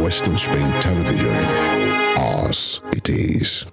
Western Spring Television. Ours it is.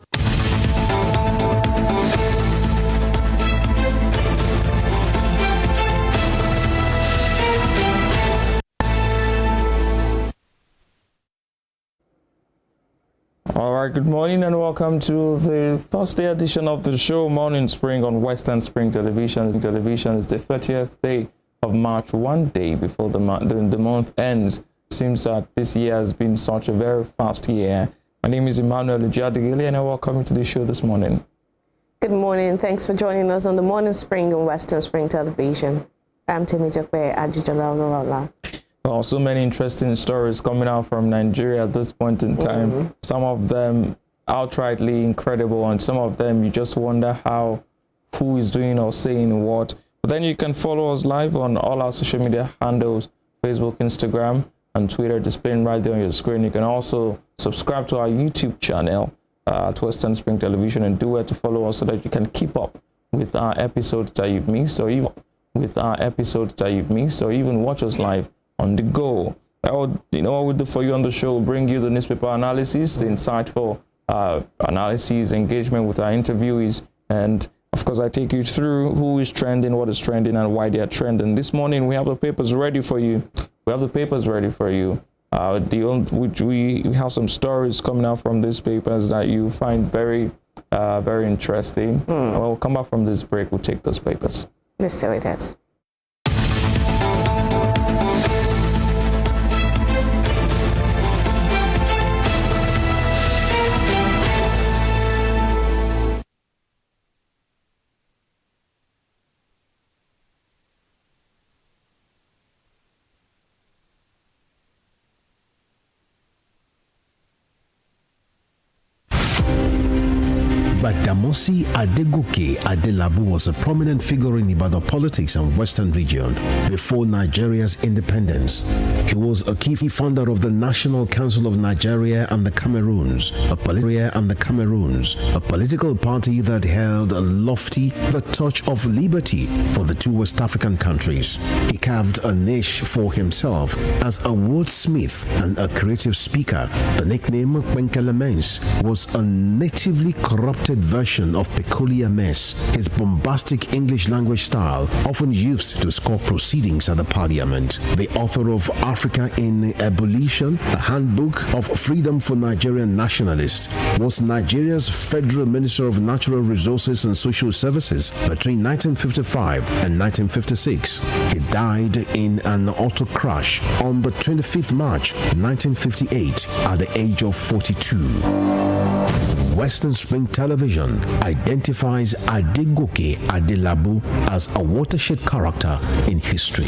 All right, good morning and welcome to the Thursday edition of the show, Morning Spring on Western Spring Television. Television is the 30th day of March, one day before the month ends. Seems that this year has been such a very fast year. My name is Emmanuel Ujadigili and I welcome you to the show this morning. Good morning. Thanks for joining us on the Morning Spring on Western Spring Television. I'm Temitope Ajijala. Well, so many interesting stories coming out from Nigeria at this point in time. Some of them outrightly incredible, and some of them you just wonder who is doing or saying what. But then you can follow us live on all our social media handles, Facebook, Instagram, and Twitter, displaying right there on your screen. You can also subscribe to our YouTube channel at Western Spring Television and do it to follow us so that you can keep up with our episodes that you've missed, or even watch us live on the go. What we do for you on the show, bring you the newspaper analysis, the insightful analysis, engagement with our interviewees, and of course I take you through who is trending, what is trending, and why they are trending. This morning we have the papers ready for you. We have some stories coming out from these papers that you find very, very interesting. We'll come back from this break. We'll take those papers. Let's see what it is. Badamasi Adegoke Adelabu was a prominent figure in Ibadan politics and Western region before Nigeria's independence. He was a key founder of the National Council of Nigeria and the Cameroons, a political party that held a lofty the touch of liberty for the two West African countries. He carved a niche for himself as a wordsmith and a creative speaker. The nickname Kwenkele Mens was a natively corrupted version of peculiar mess, his bombastic English language style often used to score proceedings at the parliament. The author of Africa in Ebullition, a handbook of freedom for Nigerian nationalists, was Nigeria's Federal Minister of Natural Resources and Social Services between 1955 and 1956. He died in an auto crash on the 25th March 1958 at the age of 42. Western Spring Television identifies Adegoke Adelabu as a watershed character in history.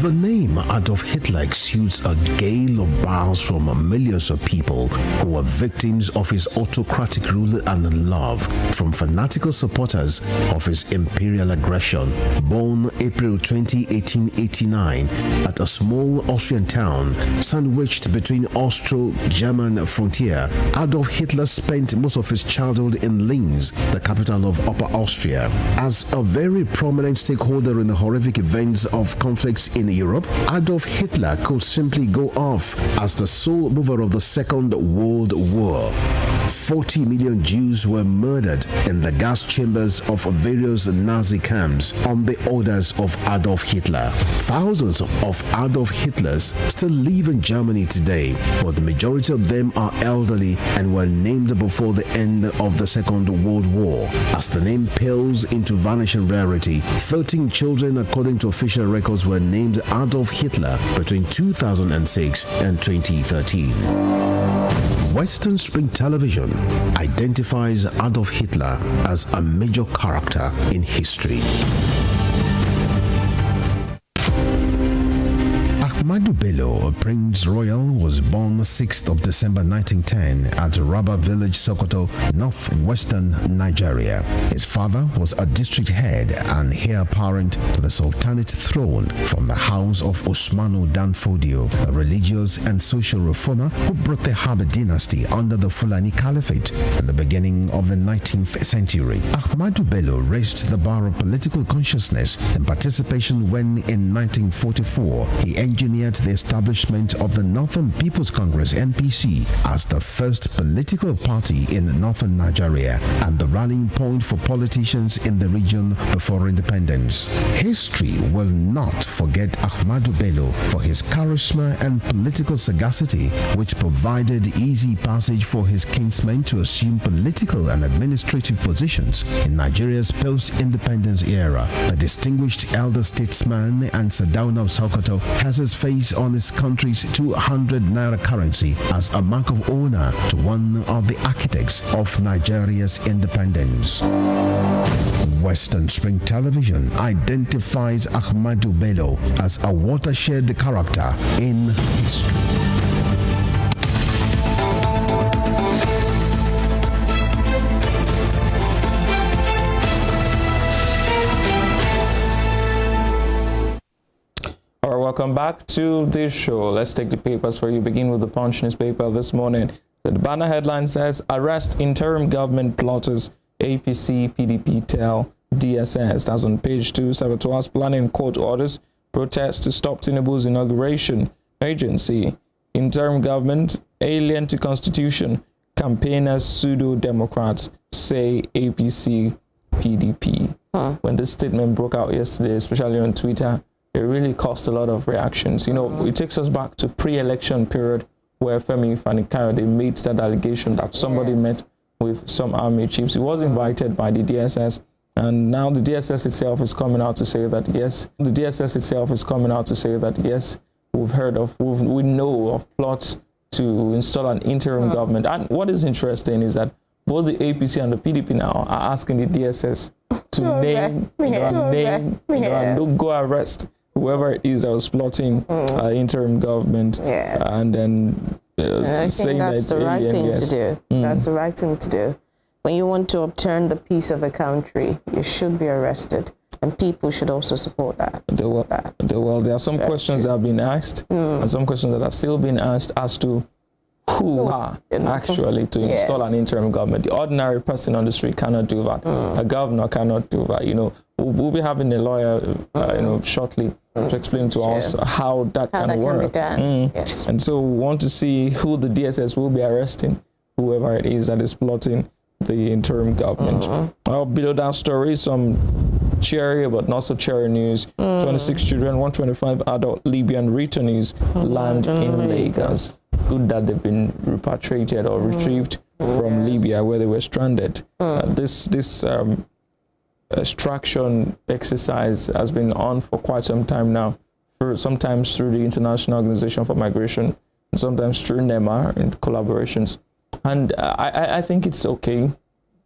The name Adolf Hitler exudes a gale of bile from millions of people who were victims of his autocratic rule and love, from fanatical supporters of his imperial aggression. Born April 20, 1889, at a small Austrian town sandwiched between Austro-German frontier, Adolf Hitler spent most of his childhood in Linz, the capital of Upper Austria. As a very prominent stakeholder in the horrific events of conflicts in Europe, Adolf Hitler could simply go off as the sole mover of the Second World War. 40 million Jews were murdered in the gas chambers of various Nazi camps on the orders of Adolf Hitler. Thousands of Adolf Hitlers still live in Germany today, but the majority of them are elderly and were named before the end of the Second World War. As the name pales into vanishing rarity, 13 children, according to official records, were named Adolf Hitler between 2006 and 2013. Western Spring Television identifies Adolf Hitler as a major character in history. Ahmadu Bello, Prince Royal, was born 6th of December 1910 at Raba Village, Sokoto, northwestern Nigeria. His father was a district head and heir apparent to the Sultanate throne from the house of Usmanu Danfodio, a religious and social reformer who brought the Habib dynasty under the Fulani Caliphate in the beginning of the 19th century. Ahmadu Bello raised the bar of political consciousness and participation when, in 1944, he engineered the establishment of the Northern People's Congress (NPC) as the first political party in northern Nigeria and the rallying point for politicians in the region before independence. History will not forget Ahmadu Bello for his charisma and political sagacity, which provided easy passage for his kinsmen to assume political and administrative positions in Nigeria's post-independence era. The distinguished elder statesman and Sardauna of Sokoto has his face on his country's 200 naira currency as a mark of honor to one of the architects of Nigeria's independence. Western Spring Television identifies Ahmadu Bello as a watershed character in history. Welcome back to this show. Let's take the papers for you. Begin with the Punch newspaper this morning. The banner headline says, "Arrest interim government plotters, APC, PDP tell DSS." That's on page 2. Sabatoa's planning court orders protest to stop Tinubu's inauguration. Agency, interim government, alien to constitution. Campaigners, pseudo-democrats say APC, PDP. When this statement broke out yesterday, especially on Twitter, it really caused a lot of reactions. You know, it takes us back to pre-election period where Femi Fani-Kayode made that allegation that somebody met with some army chiefs. He was invited by the DSS, and now the DSS itself is coming out to say that yes, we've heard of, we know of plots to install an interim government. And what is interesting is that both the APC and the PDP now are asking the DSS to name and go arrest whoever it is that was plotting interim government, and then I think that's the right thing to do. That's the right thing to do. When you want to upturn the peace of a country, you should be arrested, and people should also support that. There are some questions that have been asked, and some questions that are still being asked as to who are actually to install an interim government. The ordinary person on the street cannot do that. A governor cannot do that. You know, we'll be having a lawyer, shortly to explain to us how that can work. Yes. And so we want to see who the DSS will be arresting, whoever it is that is plotting the interim government. Below that story, some cheery but not so cheery news. 26 children, 125 adult Libyan returnees land in Lagos. Good that they've been repatriated or retrieved from Libya where they were stranded. This extraction exercise has been on for quite some time now, sometimes through the International Organization for Migration, and sometimes through NEMA in collaborations. And I think it's okay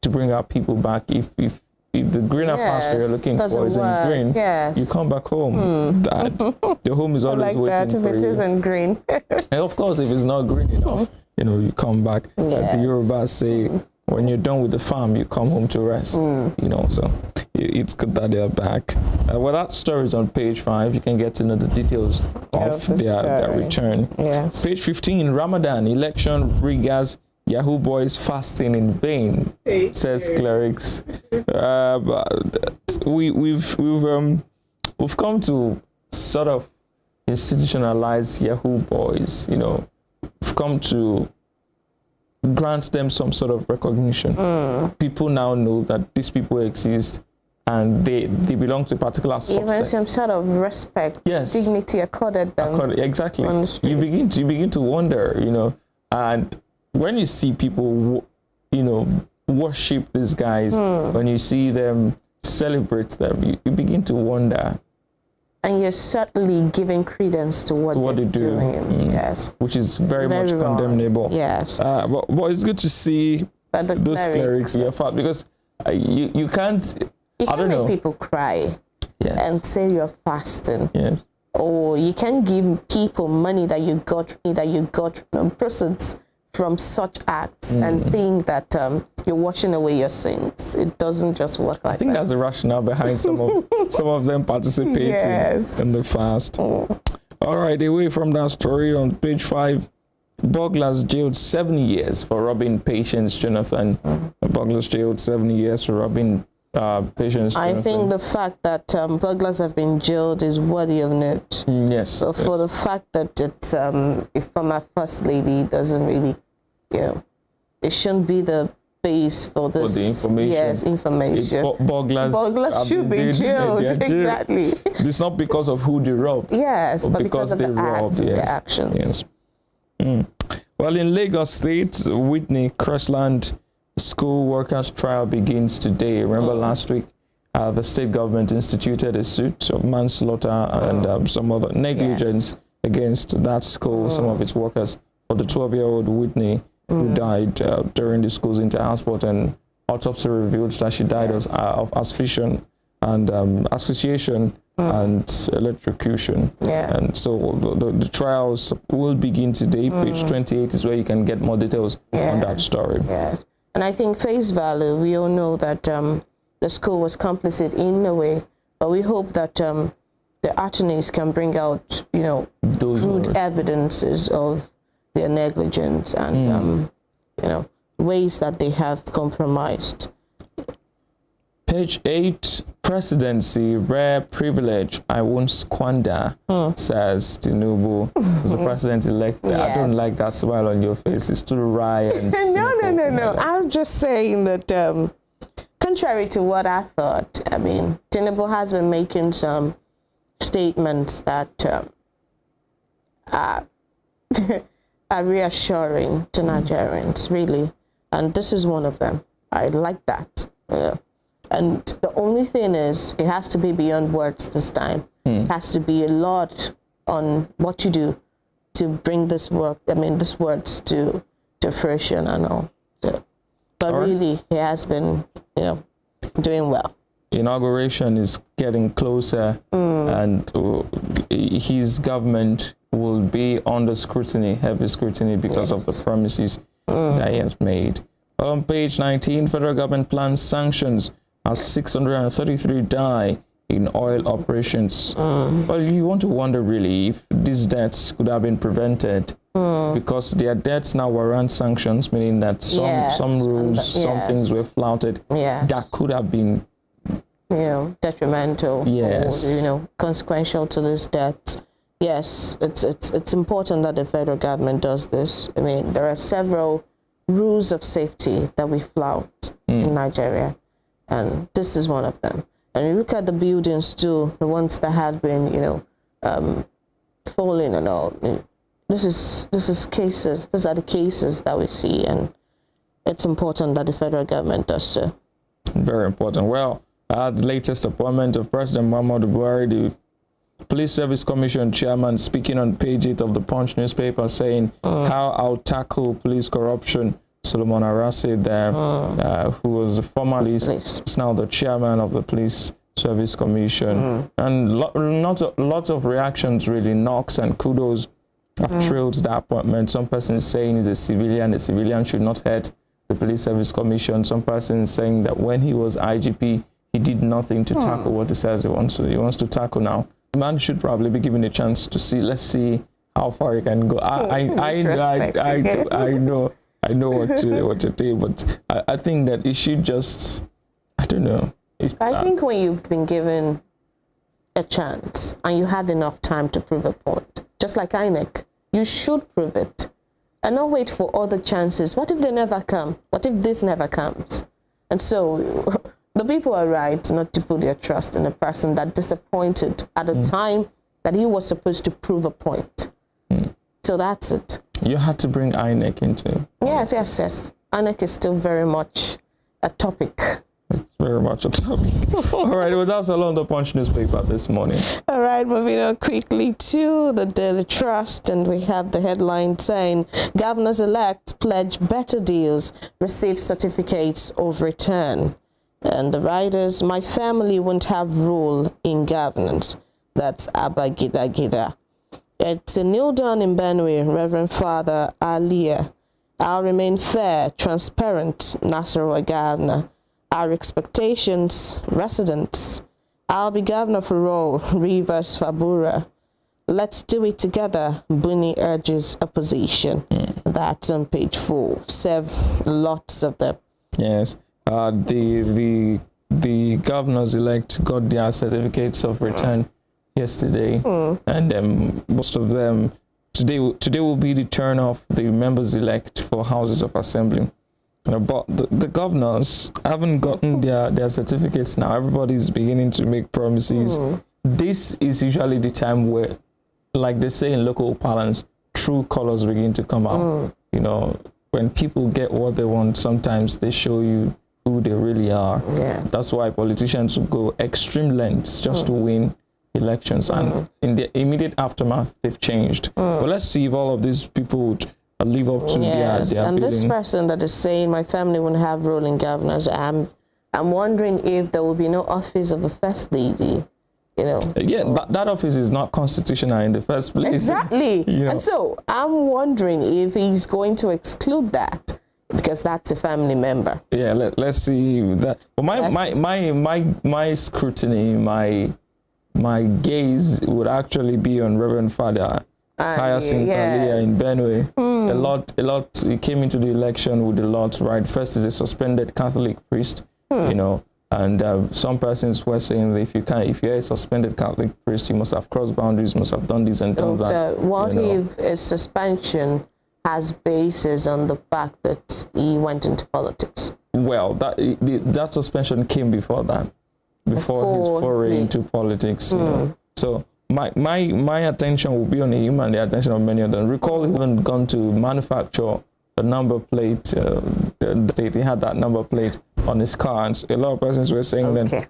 to bring our people back if the greener pasture you're looking for is in green, you come back home. The home is always waiting for you. If it isn't green. And of course, if it's not green enough, you come back. Like the Yorubas say, when you're done with the farm, you come home to rest. So it's good that they're back. Well, that story is on page 5. You can get to know the details of their return. Yes. Page 15, Ramadan, election riggers, Yahoo boys fasting in vain, says clerics. We've come to sort of institutionalize Yahoo boys. We've come to grant them some sort of recognition. People now know that these people exist and they belong to a particular subset. Even some sort of respect, dignity accorded them. Exactly. You begin to wonder, and when you see people, worship these guys, when you see them celebrate them, you begin to wonder. And you're certainly giving credence to what they're doing. Yes. Which is very much wrong. condemnable. Yes. But it's good to see that those clerics because you can't. You I don't know. Make people cry and say you're fasting. Yes. or you can't give people money that you got from proceeds from such acts and think that you're washing away your sins. It doesn't just work like that. I think that's the rationale behind some of them participating in the fast. All right, away from that story, on page 5, burglars jailed 7 years for robbing Patience Jonathan. Burglars jailed 7 years for robbing Patience Jonathan. I think the fact that burglars have been jailed is worthy of note. Yes. So for the fact that it's if former first lady doesn't really, it shouldn't be the base for this. For the information. Yes, information. Burglars should be jailed. Exactly. It's not because of who they rob. Yes, but because of the acts and the actions. Yes. Well, in Lagos State, Whitney Crestland school workers' trial begins today. Remember last week, the state government instituted a suit of manslaughter and some other negligence against that school, some of its workers, for the 12-year-old Whitney who died during the school's inter-house, and autopsy revealed that she died of asphyxiation and and electrocution. And so the trials will begin today. Page 28 is where you can get more details on that story. Yes. And I think face value, we all know that the school was complicit in a way, but we hope that the attorneys can bring out, crude evidences of their negligence and, ways that they have compromised. Page 8, presidency, rare privilege, I won't squander, says Tinubu. As the president-elect, yes. I don't like that smile on your face. It's too wry. And No. I'm just saying that contrary to what I thought, Tinubu has been making some statements that are reassuring to Nigerians, really. And this is one of them. I like that. And the only thing is, it has to be beyond words this time. It has to be a lot on what you do to bring this words to fruition and all. So, but really, he has been, doing well. Inauguration is getting closer, and his government will be under scrutiny, heavy scrutiny, because of the promises that he has made. On page 19, federal government plans sanctions as 633 die in oil operations. Well, you want to wonder really if these deaths could have been prevented, because their deaths now warrant sanctions, meaning that some rules, some things were flouted that could have been detrimental or consequential to these deaths. Yes, it's important that the federal government does this. There are several rules of safety that we flout in Nigeria, and this is one of them. And you look at the buildings too, the ones that have been, falling and all. These are the cases that we see, and it's important that the federal government does so. Very important. Well, the latest appointment of President Muhammadu Buhari, the Police Service Commission chairman, speaking on page 8 of the Punch newspaper, saying how I'll tackle police corruption. Solomon Arase there, who was formerly is now the chairman of the Police Service Commission. And lots of reactions, really, knocks and kudos have trailed that appointment. Some persons saying he's a civilian should not head the Police Service Commission. Some persons saying that when he was IGP, he did nothing to tackle what he says he wants to tackle now. The man should probably be given a chance to see. Let's see how far he can go. I know what to do, but I think that it should just, I don't know. I think when you've been given a chance and you have enough time to prove a point, just like INEC, you should prove it and not wait for other chances. What if they never come? What if this never comes? And so the people are right not to put their trust in a person that disappointed at the time that he was supposed to prove a point. So that's it. You had to bring INEC into. Yes. INEC is still very much a topic. It's very much a topic. All right, well, that's all on the Punch newspaper this morning. All right, moving on quickly to the Daily Trust, and we have the headline saying, Governors-elect pledge better deals, receive certificates of return. And the writers, my family won't have role in governance. That's Abba Gida Gida. It's a kneel down in Benue, Reverend Father Alia. I'll remain fair, transparent, Nasarawa Governor. Our expectations, residents. I'll be governor for all, Rivers Fabura. Let's do it together, Buni urges opposition. That's on page 4. Lots of them. Yes. The governors-elect got their certificates of return yesterday, and most of them today will be the turn of the members-elect for houses of assembly. But the governors haven't gotten their certificates now. Everybody's beginning to make promises. This is usually the time where, like they say in local parlance, true colors begin to come out. You know, when people get what they want, sometimes they show you who they really are. Yeah. That's why politicians will go extreme lengths just to win elections, and in the immediate aftermath, they've changed. But let's see if all of these people would live up to their and this billing. person that is saying my family won't have ruling governors, I'm wondering if there will be no office of the first lady. You know. Yeah, but that office is not constitutional in the first place. Exactly. You know. And so I'm wondering if he's going to exclude that because that's a family member. Yeah, let's see that. But my scrutiny, my gaze would actually be on Reverend Father Hyacinth Alia in Benue. A lot. He came into the election with a lot, right? First, is a suspended Catholic priest, you know, and some persons were saying that if you're a suspended Catholic priest, you must have crossed boundaries, must have done this and done that. What if a suspension has basis on the fact that he went into politics? Well, that suspension came before that. Before his foray into politics, you know. So my attention will be on him and the attention of many of them. Recall he hadn't gone to manufacture the number plate. The state he had that number plate on his car, and a lot of persons were saying that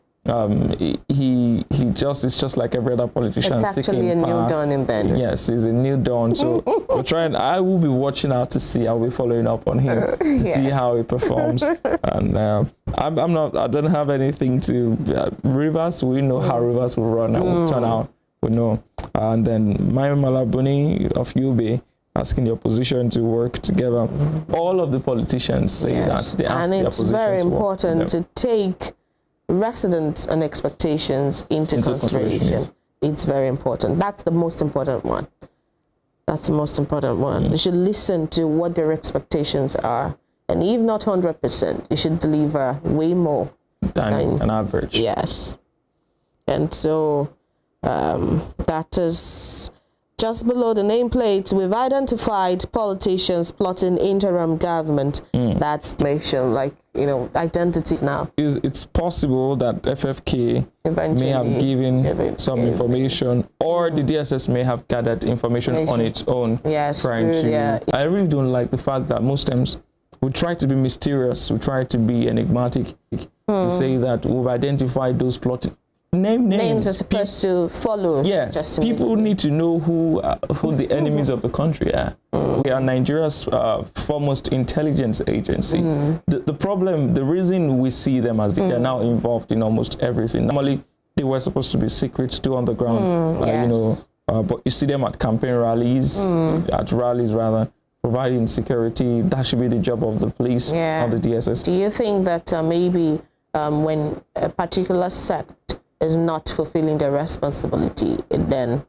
it's just like every other politician. It's actually a new dawn in Benue. Yes, he's a new dawn. So we're trying. I will be watching out to see. I'll be following up on him to see how he performs. And I don't have anything to Rivers. We know how Rivers will run and will turn out. We know. And then Mayo Malabuni of UB asking the opposition to work together. All of the politicians say that they ask the opposition to work. And it's very important to take residents and expectations into consideration. It's very important. That's the most important one. That's the most important one. You should listen to what their expectations are. And if not 100%, you should deliver way more than an average. Yes. And so that is just below the nameplate. We've identified politicians plotting interim government. That's like, you know, identities now. It's possible that FFK may have given some information, or the DSS may have gathered information on its own. Yes, I really don't like the fact that most times we try to be mysterious, we try to be enigmatic. We say that we've identified those plotting. Names are supposed to follow. Yes, people need to know who the enemies of the country are. We are Nigeria's foremost intelligence agency. The problem, the reason we see them as they're now involved in almost everything. Normally, they were supposed to be secret, still on the ground, you know. But you see them at campaign rallies, providing security. That should be the job of the police, of the DSS. Do you think that maybe when a particular sect is not fulfilling their responsibility, then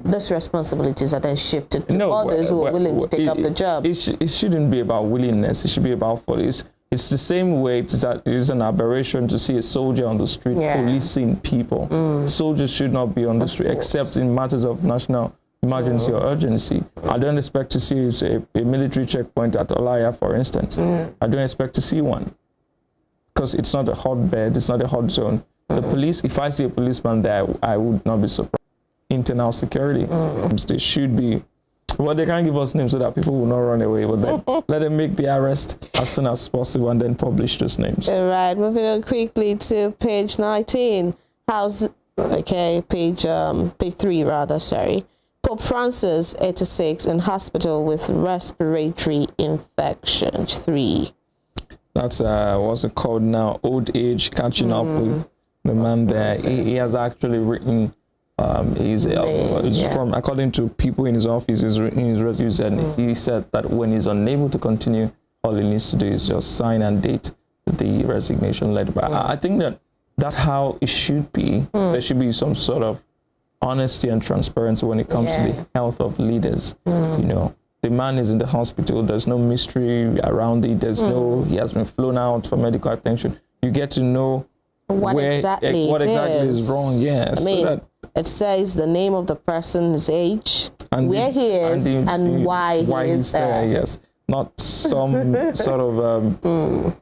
those responsibilities are then shifted to others who are willing to take up the job? It shouldn't be about willingness. It should be about police. It's the same way it is an aberration to see a soldier on the street policing people. Soldiers should not be on the street except in matters of national emergency or urgency. I don't expect to see a military checkpoint at Olaya, for instance. I don't expect to see one because it's not a hotbed. It's not a hot zone. The police, if I see a policeman there, I would not be surprised. Internal security. They should be. Well, they can't give us names so that people will not run away with them. Let them make the arrest as soon as possible and then publish those names. All right, moving on quickly to page 19. Page 3 rather, sorry. Pope Francis, 86, in hospital with respiratory infection. 3. That's what's it called now? Old age catching up with the man there. He has actually written From according to people in his office, in his resume, and he said that when he's unable to continue, all he needs to do is just sign and date the resignation letter. But I think that that's how it should be. There should be some sort of honesty and transparency when it comes to the health of leaders. You know, the man is in the hospital. There's no mystery around it. There's no, he has been flown out for medical attention. You get to know what exactly is wrong. Yes. I mean, so that it says the name of the person, his age, and where he is, and why he is there. Yes. Not some sort of,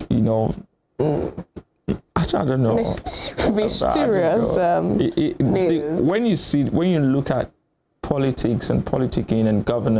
you know, I don't know. Mysterious news. When you look at politics and politicking and governance,